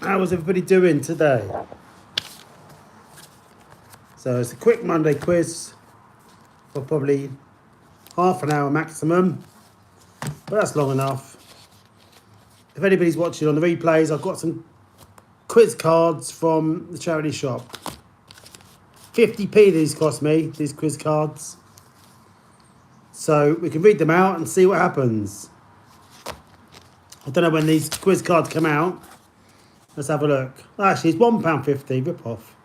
How was everybody doing today? So it's a quick Monday quiz for probably half an hour maximum, but that's long enough. If anybody's watching on the replays, I've got some quiz cards from the charity shop. 50p these cost me, these quiz cards. So we can read them out and see what happens. I don't know when these quiz cards come out. Let's have a look. Actually, it's £1.50, rip off.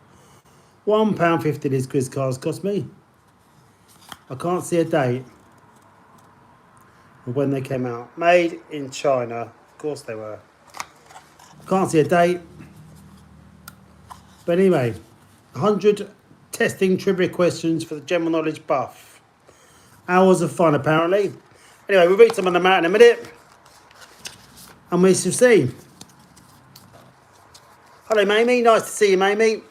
£1.50 these quiz cards cost me. I can't see a date of when they came out. Made in China. Of course they were. Can't see a date. But anyway, 100 testing trivia questions for the general knowledge buff. Hours of fun, apparently. Anyway, we'll read some of them out in a minute. And we shall see. Hello, Mamie. Nice to see you, Mamie.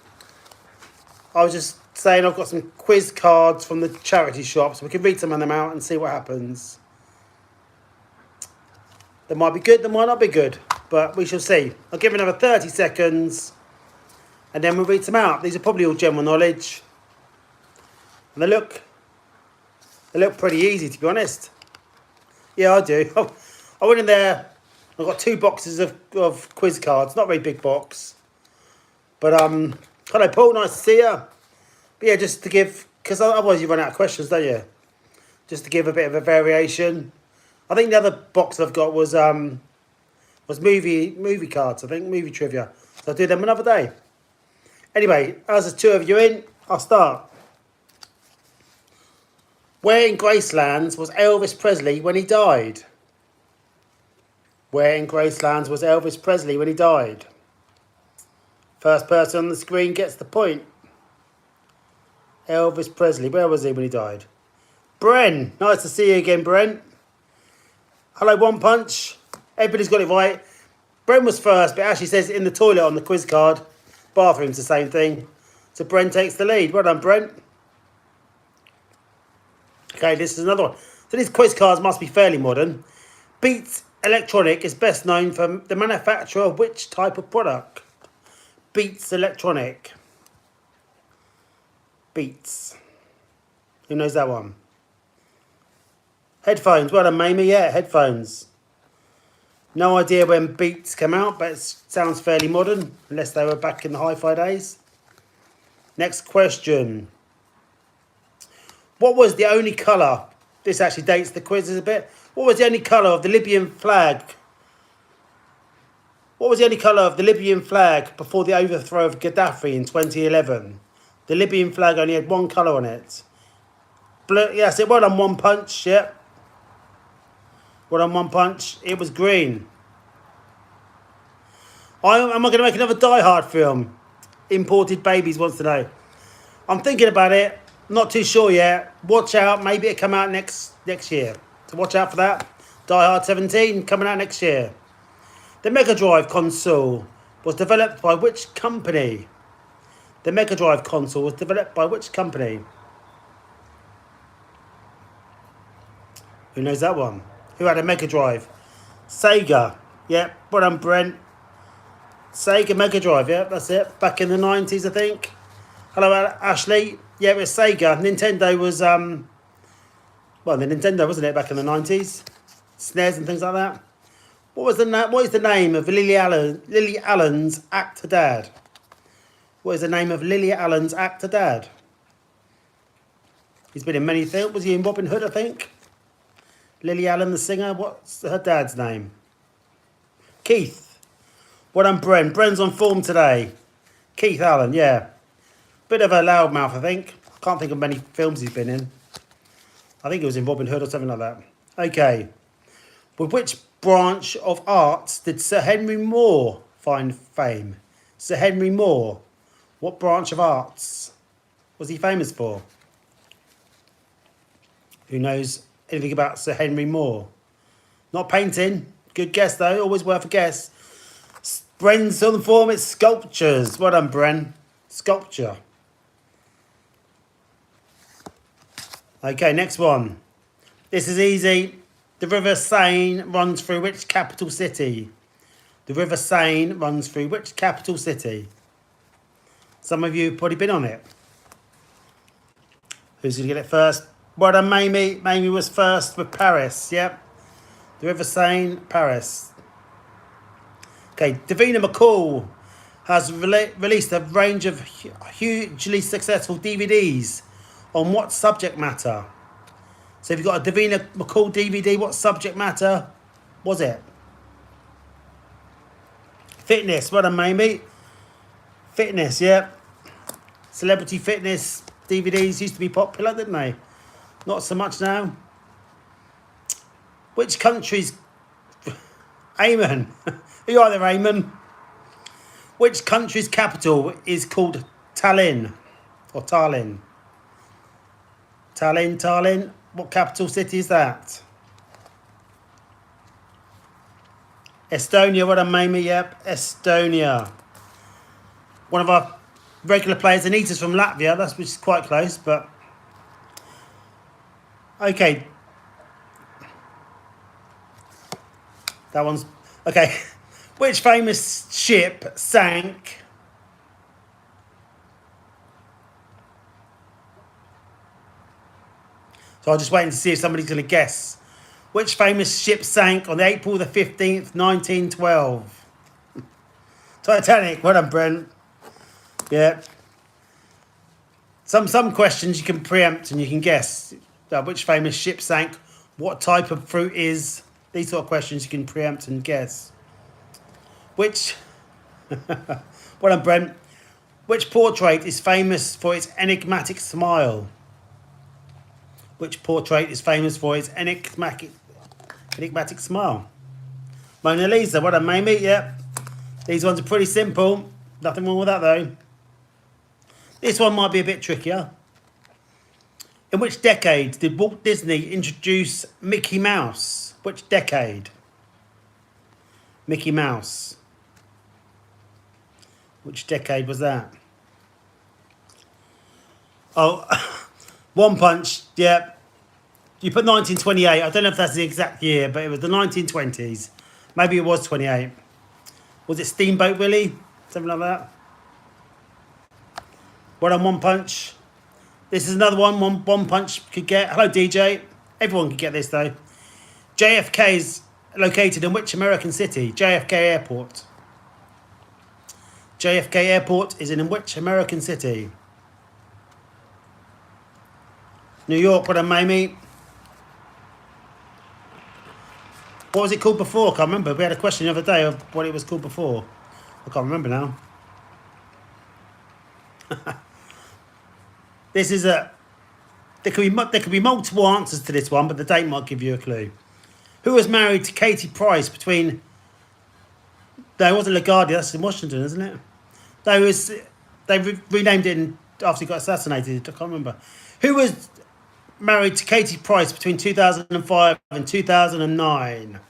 I was just saying I've got some quiz cards from the charity shop, so we can read some of them out and see what happens. They might be good, they might not be good, but we shall see. I'll give another 30 seconds, and then we'll read some out. These are probably all general knowledge. And they look pretty easy, to be honest. Yeah, I do. I went in there, I've got 2 boxes of quiz cards, not a very big box. But, hello, Paul, nice to see you. But yeah, just to give, because otherwise you run out of questions, don't you? Just to give a bit of a variation. I think the other box I've got was movie cards, I think, movie trivia. So I'll do them another day. Anyway, as there's 2 of you in, I'll start. Where in Gracelands was Elvis Presley when he died? Where in Gracelands was Elvis Presley when he died? First person on the screen gets the point. Elvis Presley, where was he when he died? Bren, nice to see you again, Bren. Hello, One Punch. Everybody's got it right. Bren was first, but it actually says in the toilet on the quiz card. Bathroom's the same thing. So Bren takes the lead. Well done, Brent. Okay, this is another one. So these quiz cards must be fairly modern. Beats Electronic is best known for the manufacture of which type of product? Beats Electronic. Beats. Who knows that one? Headphones. Well done, Mamie. Yeah, headphones. No idea when Beats came out, but it sounds fairly modern, unless they were back in the hi-fi days. Next question. What was the only colour? This actually dates the quizzes a bit. What was the only colour of the Libyan flag? What was the only colour of the Libyan flag before the overthrow of Gaddafi in 2011? The Libyan flag only had one colour on it. Blue, yes, it well done, One Punch, yep. Well done, One Punch. It was green. Am I going to make another Die Hard film? Imported Babies wants to know. I'm thinking about it. Not too sure yet. Watch out. Maybe it'll come out next year. So watch out for that. Die Hard 17 coming out next year. The Mega Drive console was developed by which company? The Mega Drive console was developed by which company? Who knows that one? Who had a Mega Drive? Sega. Yep. Well done, Brent. Sega Mega Drive. Yep, that's it. Back in the 90s, I think. Hello, Ashley. Yeah, it was Sega. Nintendo was, well, the Nintendo, wasn't it, back in the 90s? SNES and things like that. What is the name of Lily Allen's actor dad? What is the name of Lily Allen's actor dad? He's been in many films. Was he in Robin Hood, I think? Lily Allen, the singer. What's her dad's name? Keith. Well done, Bren. Bren's on form today. Keith Allen, yeah. Bit of a loudmouth, I think. I can't think of many films he's been in. I think it was in Robin Hood or something like that. Okay. With which branch of arts did Sir Henry Moore find fame? Sir Henry Moore. What branch of arts was he famous for? Who knows anything about Sir Henry Moore? Not painting. Good guess, though. Always worth a guess. Bren's on the form. It's sculptures. Well done, Bren. Sculpture. Okay, next one. This is easy. The River Seine runs through which capital city? The River Seine runs through which capital city? Some of you have probably been on it. Who's going to get it first? Well done, Mamie. Mamie was first with Paris. Yep. The River Seine, Paris. Okay, Davina McCall has released a range of hugely successful DVDs on what subject matter? So if you've got a Davina McCall DVD, what subject matter was it? Fitness. Well done, Mamie. Fitness, yeah. Celebrity fitness DVDs used to be popular, didn't they? Not so much now. Which country's... Eamon. Are you right there, Eamon? Which country's capital is called Tallinn? Or Tallinn? Tallinn. What capital city is that? Estonia. What a Mamie. Yep. Estonia. One of our regular players, Anita's from Latvia. Which is quite close, but... Okay. That one's... Okay. Which famous ship sank... So I'm just waiting to see if somebody's going to guess. Which famous ship sank on April the 15th, 1912? Titanic. Well done, Brent. Yeah. Some questions you can preempt and you can guess. Which famous ship sank? What type of fruit is? These sort of questions you can preempt and guess. Which... Well done, Brent. Which portrait is famous for its enigmatic smile? Which portrait is famous for its enigmatic smile? Mona Lisa. Well done, Mamie. Yep. These ones are pretty simple. Nothing wrong with that, though. This one might be a bit trickier. In which decade did Walt Disney introduce Mickey Mouse? Which decade? Mickey Mouse. Which decade was that? Oh, One Punch, yeah. You put 1928. I don't know if that's the exact year, but it was the 1920s. Maybe it was 28. Was it Steamboat Willie? Something like that. Well done, One Punch. This is another one One Punch could get. Hello, DJ. Everyone could get this, though. JFK is located in which American city? JFK Airport. JFK Airport is in which American city? New York. Well done, Mamie. What was it called before? I can't remember. We had a question the other day of what it was called before. I can't remember now. This is a... There could be multiple answers to this one, but the date might give you a clue. Who was married to Katie Price between... No, it wasn't LaGuardia. That's in Washington, isn't it? No, it was... They renamed it after he got assassinated. I can't remember. Who was married to Katie Price between 2005 and 2009?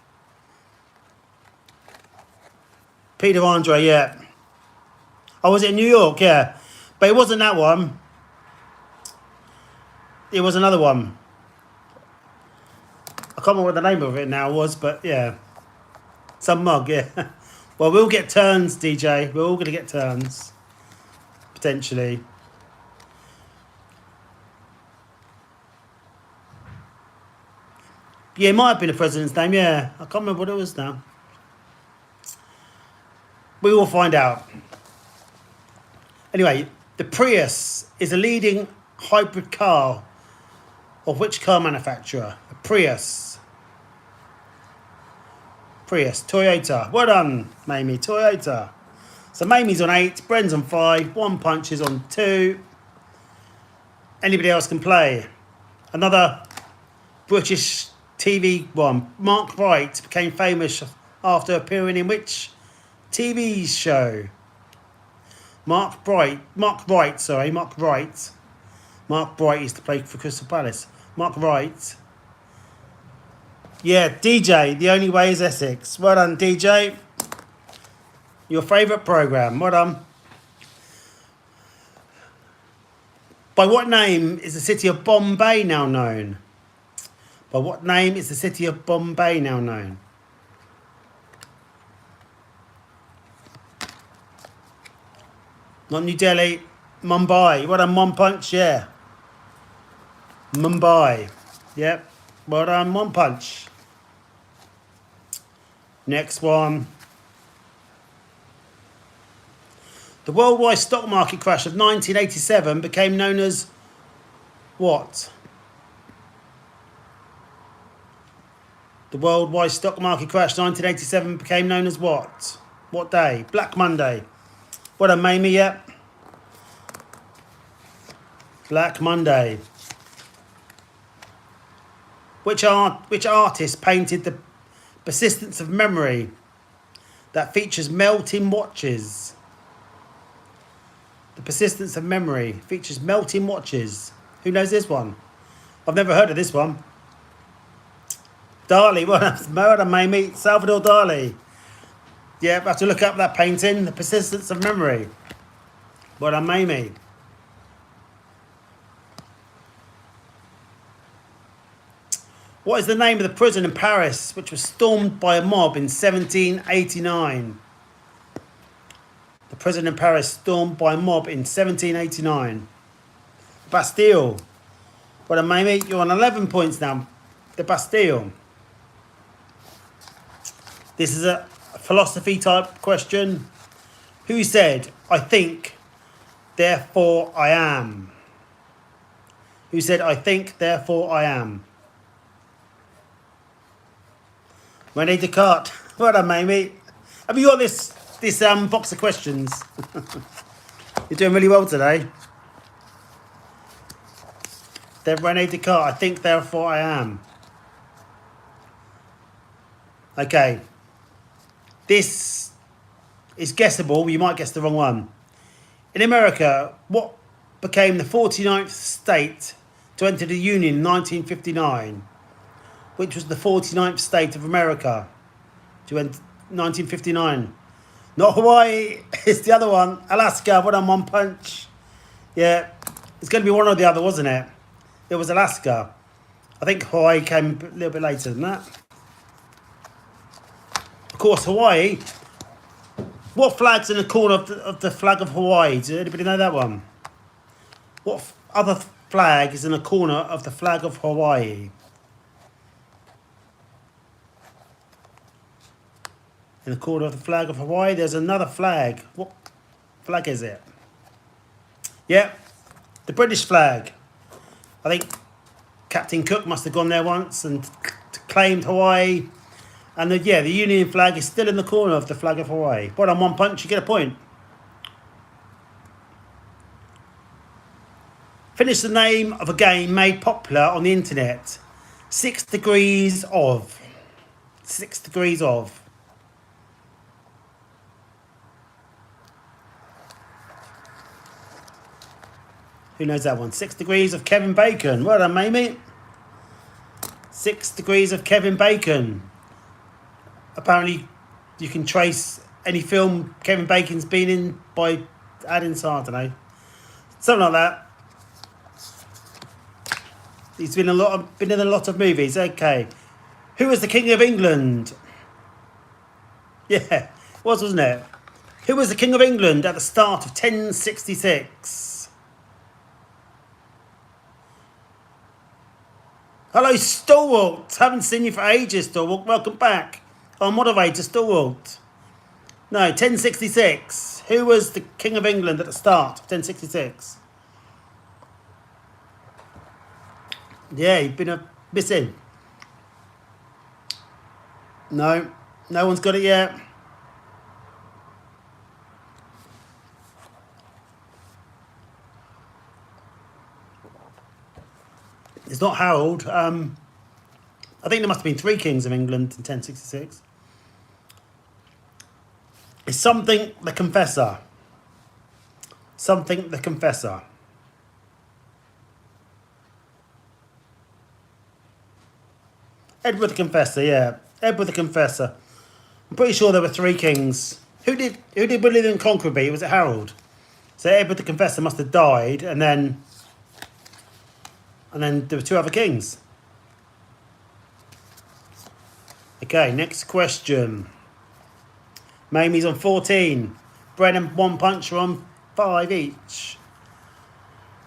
Peter Andre, yeah. Oh, was it in New York? Yeah. But it wasn't that one. It was another one. I can't remember what the name of it now was, but yeah. Some mug, yeah. Well, we'll get turns, DJ. We're all going to get turns. Potentially. Yeah, it might have been the president's name, yeah. I can't remember what it was now. We will find out. Anyway, the Prius is a leading hybrid car of which car manufacturer? A Prius. Prius, Toyota. Well done, Mamie. Toyota. So Mamie's on 8, Bren's on 5, One Punch is on 2. Anybody else can play. Another British TV one. Mark Wright became famous after appearing in which TV show? Mark Bright used to play for Crystal Palace. Mark Wright. Yeah, DJ, The Only Way is Essex. Well done, DJ. Your favourite programme. Well done. By what name is the city of Bombay now known? By what name is the city of Bombay now known? Not New Delhi. Mumbai. Well done, One Punch, yeah. Mumbai. Yep. Well done, One Punch. Next one. The worldwide stock market crash of 1987 became known as what? The worldwide stock market crash 1987 became known as what? What day? Black Monday. What a Mamie, yep. Black Monday. Which artist painted the persistence of memory that features melting watches? The persistence of memory features melting watches. Who knows this one? I've never heard of this one. Dali, well done, Mamie. Salvador Dali. Yeah, I have to look up that painting, The Persistence of Memory. Well done, Mamie. What is the name of the prison in Paris which was stormed by a mob in 1789? The prison in Paris stormed by a mob in 1789. Bastille. Well done, Mamie. You're on 11 points now. The Bastille. This is a philosophy type question. Who said, I think, therefore I am? Who said, I think, therefore I am? René Descartes. Well done, Mamie. Have you got this box of questions? You're doing really well today. René Descartes. I think, therefore I am. Okay. This is guessable. You might guess the wrong one. In America, what became the 49th state to enter the Union in 1959? Which was the 49th state of America to enter 1959? Not Hawaii. It's the other one. Alaska. What on One Punch? Yeah. It's going to be one or the other, wasn't it? It was Alaska. I think Hawaii came a little bit later than that. Of course, Hawaii. What flag's in the corner of the flag of Hawaii? Does anybody know that one? What other flag is in the corner of the flag of Hawaii? In the corner of the flag of Hawaii, there's another flag. What flag is it? Yeah, the British flag. I think Captain Cook must have gone there once and claimed Hawaii. And the Union flag is still in the corner of the flag of Hawaii. But on One Punch, you get a point. Finish the name of a game made popular on the internet. 6 Degrees of. 6 Degrees of. Who knows that one? 6 Degrees of Kevin Bacon. Well done, Mamie. 6 Degrees of Kevin Bacon. Apparently, you can trace any film Kevin Bacon's been in by adding I don't know, something like that. He's been in a lot of movies. Okay, who was the King of England? Yeah, it was, wasn't it? Who was the King of England at the start of 1066? Hello, Stalwart. Haven't seen you for ages, Stalwart. Welcome back. Our moderator, Stalwart. No, 1066. Who was the King of England at the start of 1066? Yeah, you've been missing. No, no one's got it yet. It's not Harold. I think there must have been 3 kings of England in 1066. It's something the Confessor. Something the Confessor. Edward the Confessor, yeah. Edward the Confessor. I'm pretty sure there were 3 kings. Who did William and Conqueror beat? Was it Harold? So Edward the Confessor must have died, and then there were 2 other kings. Okay, next question. Mamie's on 14. Brennan One Punch are on 5 each.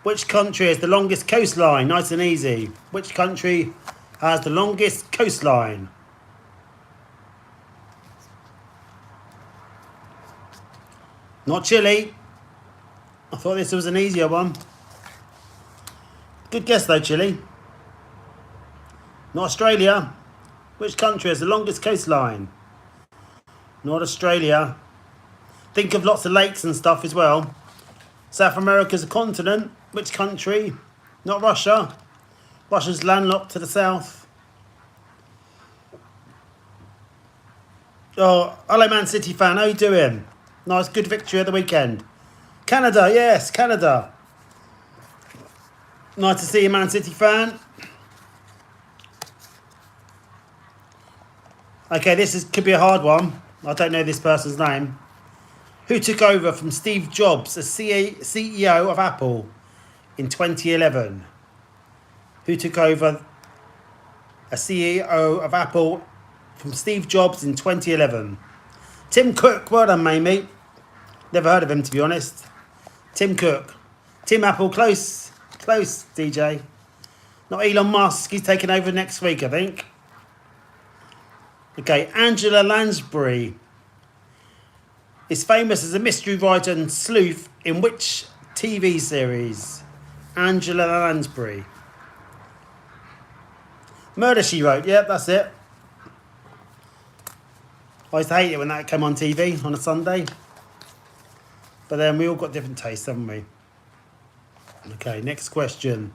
Which country has the longest coastline? Nice and easy. Which country has the longest coastline? Not Chile. I thought this was an easier one. Good guess though, Chile. Not Australia. Which country has the longest coastline? Not Australia. Think of lots of lakes and stuff as well. South America's a continent. Which country? Not Russia. Russia's landlocked to the south. Oh, hello Man City fan. How you doing? Nice, good victory at the weekend. Canada, yes, Canada. Nice to see you, Man City fan. Okay, could be a hard one. I don't know this person's name. Who took over from Steve Jobs as CEO of Apple in 2011? Who took over as CEO of Apple from Steve Jobs in 2011? Tim Cook. Well done, mate. Never heard of him, to be honest. Tim Cook. Tim Apple, close, DJ. Not Elon Musk. He's taking over next week, I think. Okay, Angela Lansbury is famous as a mystery writer and sleuth in which TV series? Angela Lansbury. Murder, She Wrote. Yep, that's it. I used to hate it when that came on TV on a Sunday. But then we all got different tastes, haven't we? Okay, next question.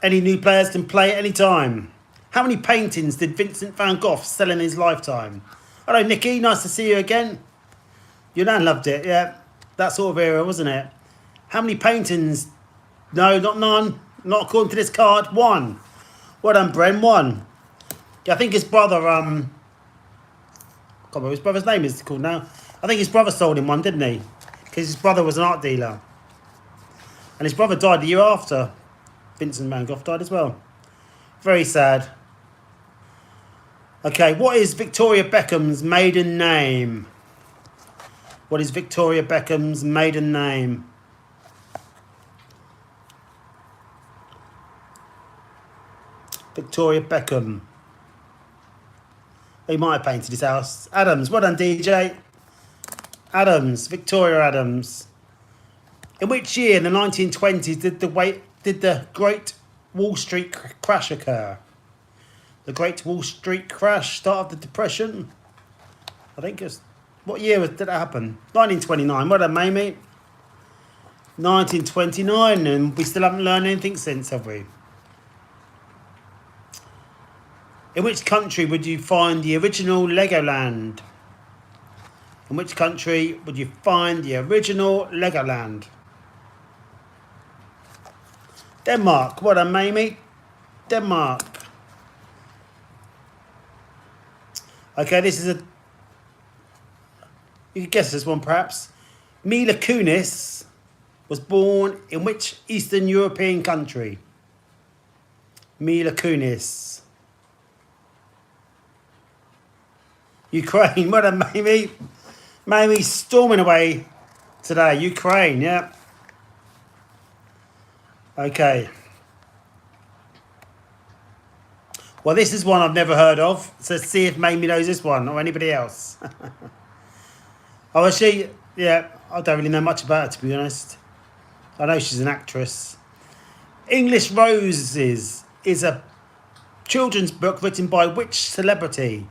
Any new players can play at any time. How many paintings did Vincent van Gogh sell in his lifetime? Hello, Nikki. Nice to see you again. Your nan loved it, yeah. That sort of era, wasn't it? How many paintings? No, not none. Not according to this card. 1. Well done, Bren. 1. Yeah, I think his brother, I can't remember what his brother's name is called now. I think his brother sold him one, didn't he? Because his brother was an art dealer. And his brother died the year after Vincent van Gogh died as well. Very sad. Okay, what is Victoria Beckham's maiden name? What is Victoria Beckham's maiden name? Victoria Beckham. He might have painted his house. Adams, well done, DJ. Adams, Victoria Adams. In which year, in the 1920s, did the Great Wall Street crash occur? The Great Wall Street crash, start of the Depression. I think it was. What year did that happen? 1929. Well done, Mamie. 1929, and we still haven't learned anything since, have we? In which country would you find the original Legoland? In which country would you find the original Legoland? Denmark. Well done, Mamie. Denmark. Okay, this is a... You can guess this one, perhaps. Mila Kunis was born in which Eastern European country? Mila Kunis. Ukraine. Well done, Mamie. Mamie's storming away today. Ukraine, yeah. Okay. Well, this is one I've never heard of. So let's see if Mamie knows this one or anybody else. Oh, she? Yeah, I don't really know much about her, to be honest. I know she's an actress. English Roses is a children's book written by which celebrity?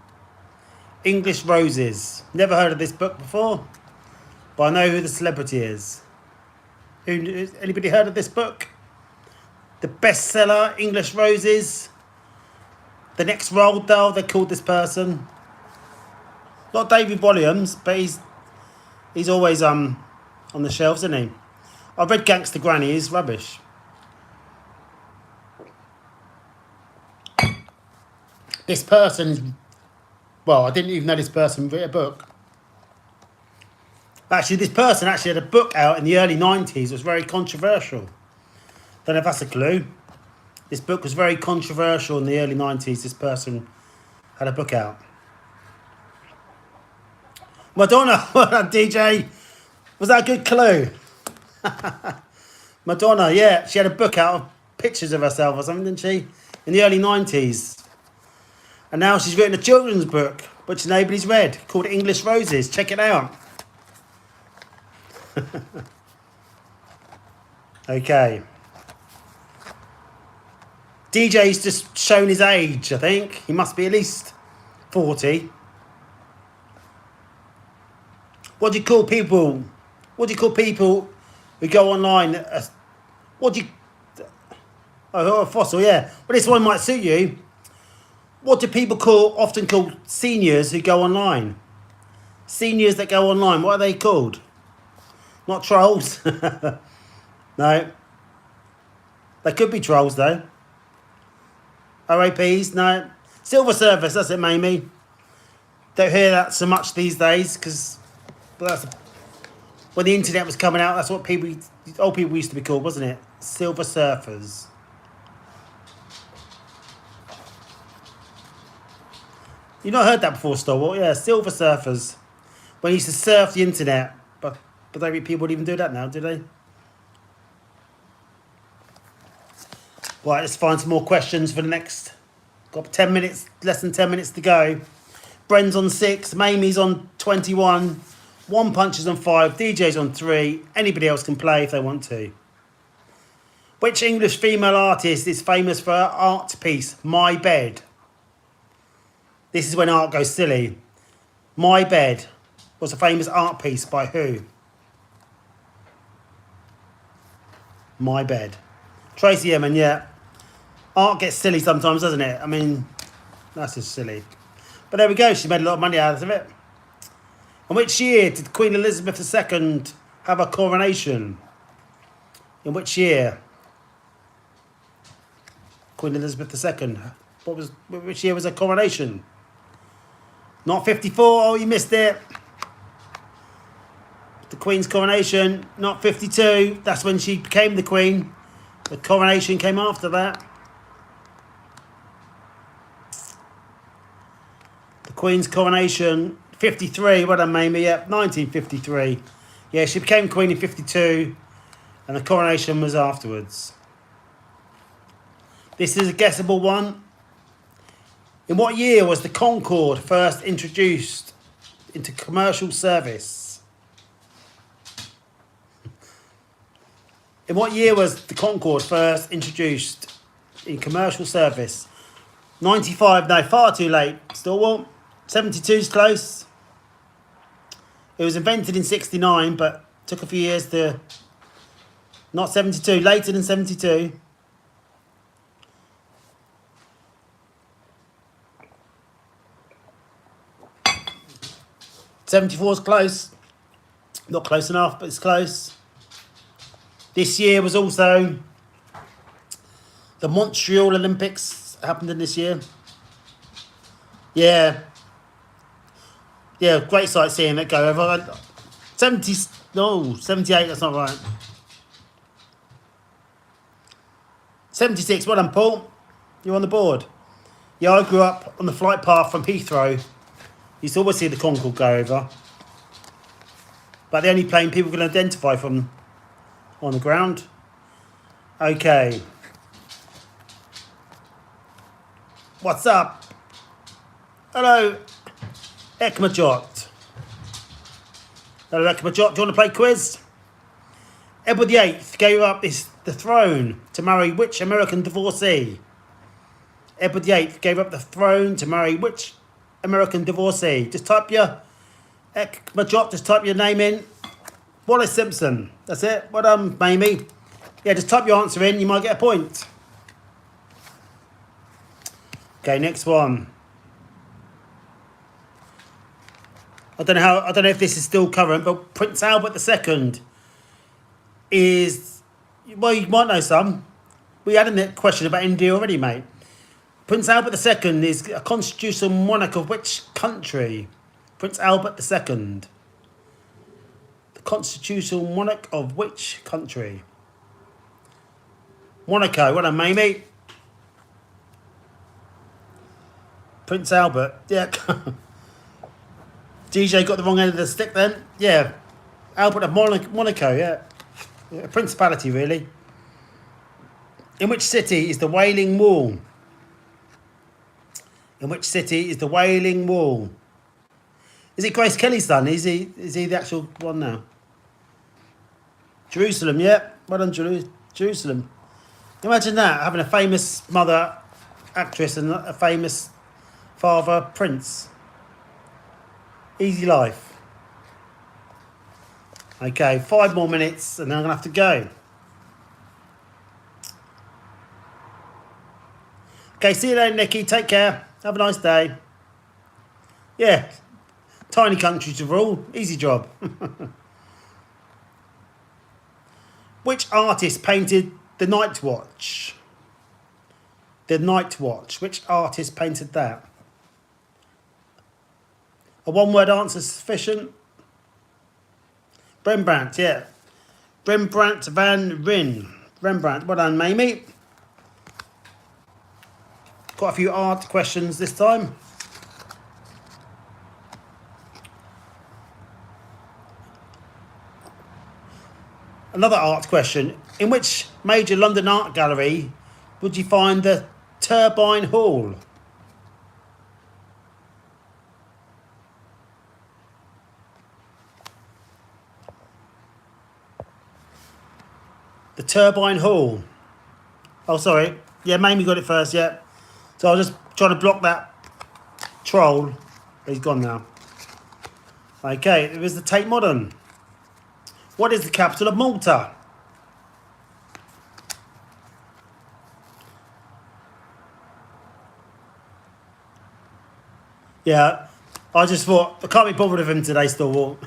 English Roses. Never heard of this book before, but I know who the celebrity is. Anybody heard of this book? The bestseller, English Roses. The next Roald Dahl, they called this person. Not David Williams, but he's always on the shelves, isn't he? I've read Gangster Granny, he's rubbish. This person, well, I didn't even know this person wrote a book. Actually, this person actually had a book out in the early 90s. It was very controversial. Don't know if that's a clue. This book was very controversial in the early 90s. This person had a book out. Madonna, well done, DJ. Was that a good clue? Madonna, yeah, she had a book out of pictures of herself or something, didn't she? In the early 90s. And now she's written a children's book, which nobody's read, called English Roses. Check it out. Okay. DJ's just shown his age, I think. He must be at least 40. What do you call people? What do you call people who go online? What do you... Oh, a fossil, yeah. Well, this one might suit you. What do people often call seniors who go online? Seniors that go online, what are they called? Not trolls. No. They could be trolls, though. OAPs, no. Silver surfers, that's it, Mamie. Don't hear that so much these days, because when the internet was coming out, that's what old people used to be called, wasn't it? Silver surfers. You've not heard that before, Stalwart? Yeah, silver surfers. When you used to surf the internet. But don't think people would even do that now, do they? Right, let's find some more questions for the next... Got 10 minutes, less than 10 minutes to go. Bren's on 6, Mamie's on 21, One Punch is on 5, DJ's on 3. Anybody else can play if they want to. Which English female artist is famous for her art piece, My Bed? This is when art goes silly. My Bed was a famous art piece by who? My Bed. Tracy Emin, yeah. Art gets silly sometimes, doesn't it? I mean, that's just silly. But there we go, she made a lot of money out of it. In which year did Queen Elizabeth II have a coronation? In which year? Queen Elizabeth II. Which year was her coronation? Not 54, oh, you missed it. The Queen's coronation, not 52. That's when she became the Queen. The coronation came after that. The Queen's coronation, 53. Well done, Mamie. Yeah, 1953. Yeah, she became Queen in 52, and the coronation was afterwards. This is a guessable one. In what year was the Concorde first introduced into commercial service? In what year was the Concorde first introduced in commercial service? 95, no, far too late. Stalwart. 72 is close. It was invented in 69, but took a few years to... Not 72, later than 72. '74 is close. Not close enough, but it's close. This year was also the Montreal Olympics happened in this year. Yeah. Yeah, great sight seeing it go over. 78, that's not right. 76, well done, Paul. You're on the board. Yeah, I grew up on the flight path from Heathrow. You always see the Concorde go over. But the only plane people can identify from on the ground. Okay. What's up? Hello, Ekmajot. Hello, Ekmajot. Do you want to play quiz? Edward VIII gave up the throne to marry which American divorcee? Edward VIII gave up the throne to marry which American divorcee? Just type your Ekmajot, just type your name in. Wallace Simpson. That's it. Well done, Mamie. Yeah, just type your answer in. You might get a point. Okay, next one. I don't know if this is still current, but Prince Albert II is, well, you might know some. We had a question about India already, mate. Prince Albert II is a constitutional monarch of which country? Prince Albert II. The constitutional monarch of which country? Monaco. Well done, Mamie. Prince Albert. Yeah. DJ got the wrong end of the stick then. Yeah. Albert of Monaco, yeah. A principality, really. In which city is the Wailing Wall? In which city is the Wailing Wall? Is it Grace Kelly's son? Is he the actual one now? Jerusalem, yeah. Well done, Jerusalem. Imagine that, having a famous mother actress and a famous father prince. Easy life. Okay, 5 more minutes and then I'm going to have to go. Okay, see you later, Nikki. Take care. Have a nice day. Yeah, tiny country to rule. Easy job. Which artist painted The Night Watch? The Night Watch. Which artist painted that? A one-word answer sufficient? Rembrandt, yeah. Rembrandt van Rijn. Rembrandt, well done, Mamie. Quite a few art questions this time. Another art question. In which major London art gallery would you find the Turbine Hall? The Turbine Hall. Oh, sorry. Yeah, Mamie got it first, yeah. So I was just trying to block that troll. He's gone now. Okay, it was the Tate Modern. What is the capital of Malta? Yeah, I just thought, I can't be bothered with him today, Stalwart.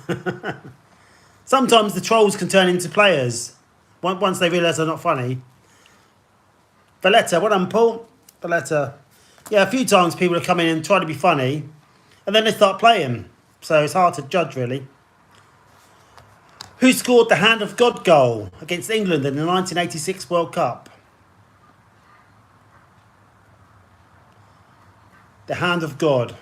Sometimes the trolls can turn into players once they realise they're not funny. Valletta, well done, Paul. Valletta. Yeah, a few times people have come in and try to be funny, and then they start playing. So it's hard to judge, really. Who scored the Hand of God goal against England in the 1986 World Cup? The Hand of God.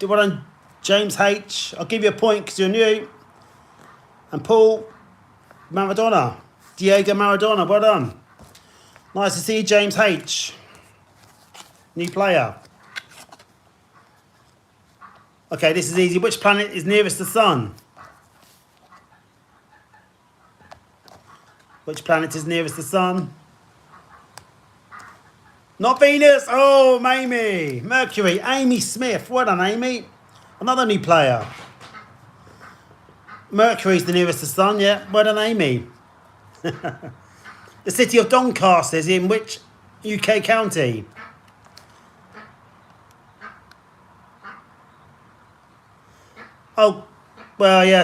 Well done, James H. I'll give you a point because you're new. And Paul, Maradona. Diego Maradona, well done. Nice to see you, James H. New player. Okay, this is easy. Which planet is nearest the sun? Which planet is nearest the sun? Not Venus. Oh, Mamie. Mercury. Amy Smith. Well done, Amy. Another new player. Mercury's the nearest the sun, yeah. Well done, Amy. The city of Doncaster is in which UK county? Oh, well, yeah,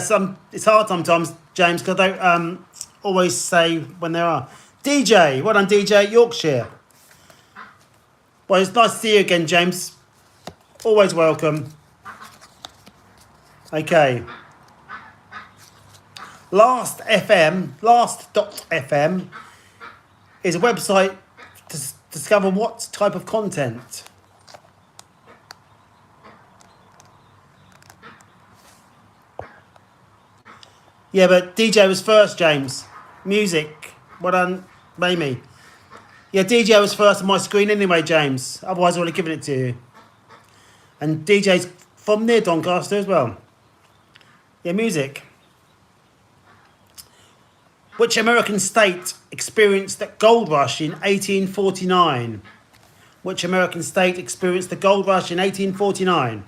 it's hard sometimes, James, because I don't always say when there are. DJ, well done, DJ, Yorkshire. Well, it's nice to see you again, James. Always welcome. Okay. Last.fm is a website to discover what type of content. Yeah, but DJ was first, James. Music. Well done, Mamie. Yeah, DJ was first on my screen anyway, James. Otherwise, I would have given it to you. And DJ's from near Doncaster as well. Yeah, music. Which American state experienced the gold rush in 1849? Which American state experienced the gold rush in 1849?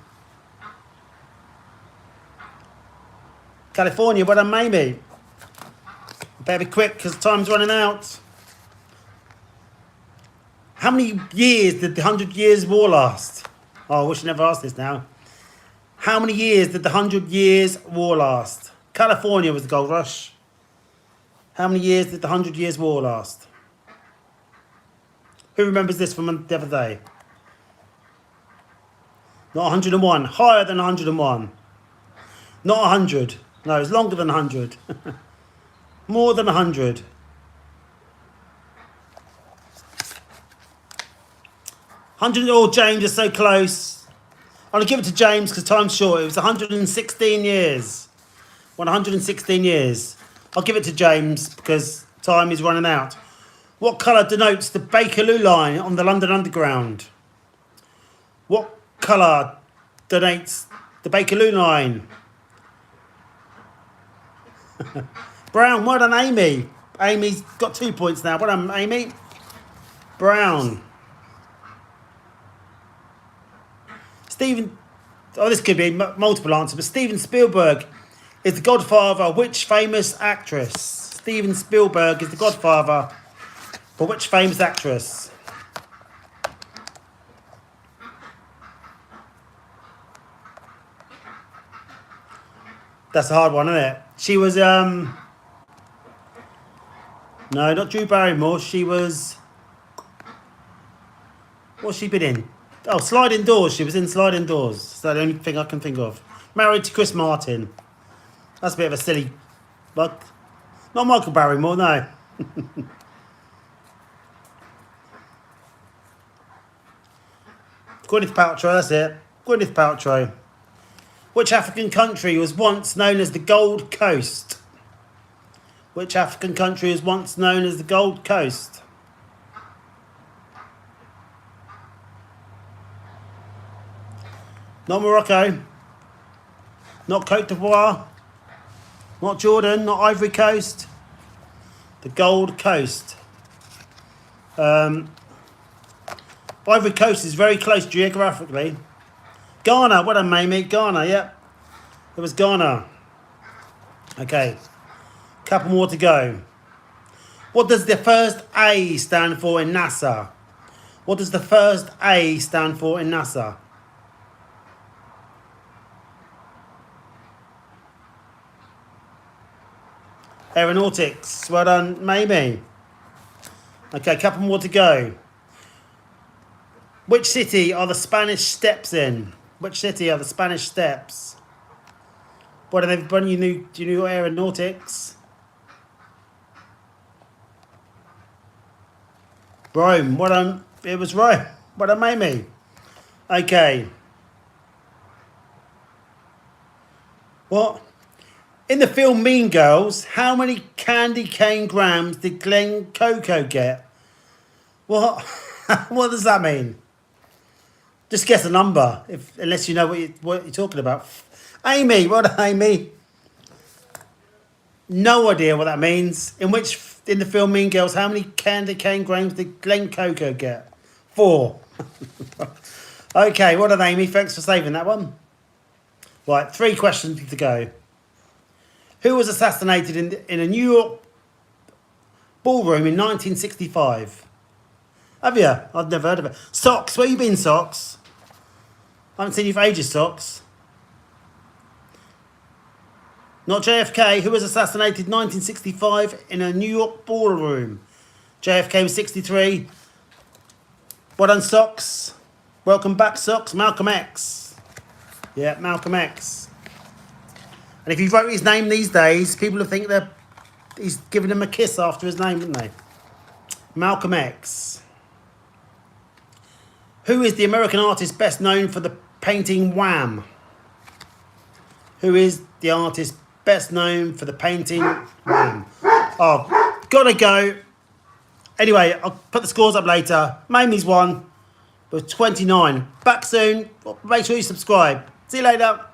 California, well done, Mamie. Better be quick because time's running out. How many years did the 100 Years' War last? Oh, I wish I never asked this now. How many years did the 100 Years' War last? California was the gold rush. How many years did the 100 Years' War last? Who remembers this from the other day? Not 101. Higher than 101. Not 100. No, it's longer than 100. More than 100. 100. Oh, James is so close. I'm going to give it to James because time's short. It was 116 years. 116 years. I'll give it to James because time is running out. What colour denotes the Bakerloo line on the London Underground? What colour denotes the Bakerloo line? Brown. Well done, Amy. Amy's got 2 points now. Well done, Amy. Brown. Steven. Oh, this could be multiple answers, but Steven Spielberg is the godfather of which famous actress? Steven Spielberg is the godfather for which famous actress? That's a hard one, isn't it? She was, no, not Drew Barrymore. She was, what's she been in? Oh, Sliding Doors. She was in Sliding Doors. That's the only thing I can think of. Married to Chris Martin. That's a bit of a silly bug. Not Michael Barrymore, no. Gwyneth Paltrow, that's it. Gwyneth Paltrow. Which African country was once known as the Gold Coast? Which African country was once known as the Gold Coast? Not Morocco. Not Cote d'Ivoire. Not Jordan. Not Ivory Coast. The Gold Coast. Ivory Coast is very close geographically. Ghana, what a mate. Ghana, yep. It was Ghana. Okay. Couple more to go. What does the first A stand for in NASA? What does the first A stand for in NASA? Aeronautics. Well done, maybe. Okay, couple more to go. Which city are the Spanish Steps in? Which city are the Spanish Steps? What are they? Do you know aeronautics? Rome. What on? It was Rome. What on, Mamie? Okay. What? In the film Mean Girls, how many candy cane grams did Glenn Coco get? What? What does that mean? Just guess a number, unless you know what you're talking about. Amy, what, Amy? No idea what that means. In the film Mean Girls, how many candy cane grams did Glenn Coco get? 4. Okay, well done, Amy. Thanks for saving that one. Right, 3 questions to go. Who was assassinated in a New York ballroom in 1965? Have you? I've never heard of it. Socks, where you been, Socks? I haven't seen you for ages, Socks. Not JFK, who was assassinated in 1965 in a New York ballroom. JFK was 63. Well done, Socks. Welcome back, Socks. Malcolm X. Yeah, Malcolm X. And if you wrote his name these days, people would think that he's giving him a kiss after his name, wouldn't they? Malcolm X. Who is the American artist best known for the painting Wham? Who is the artist best known for the painting Wham? Oh, gotta go. Anyway, I'll put the scores up later. Mamie's won with 29. Back soon. Make sure you subscribe. See you later.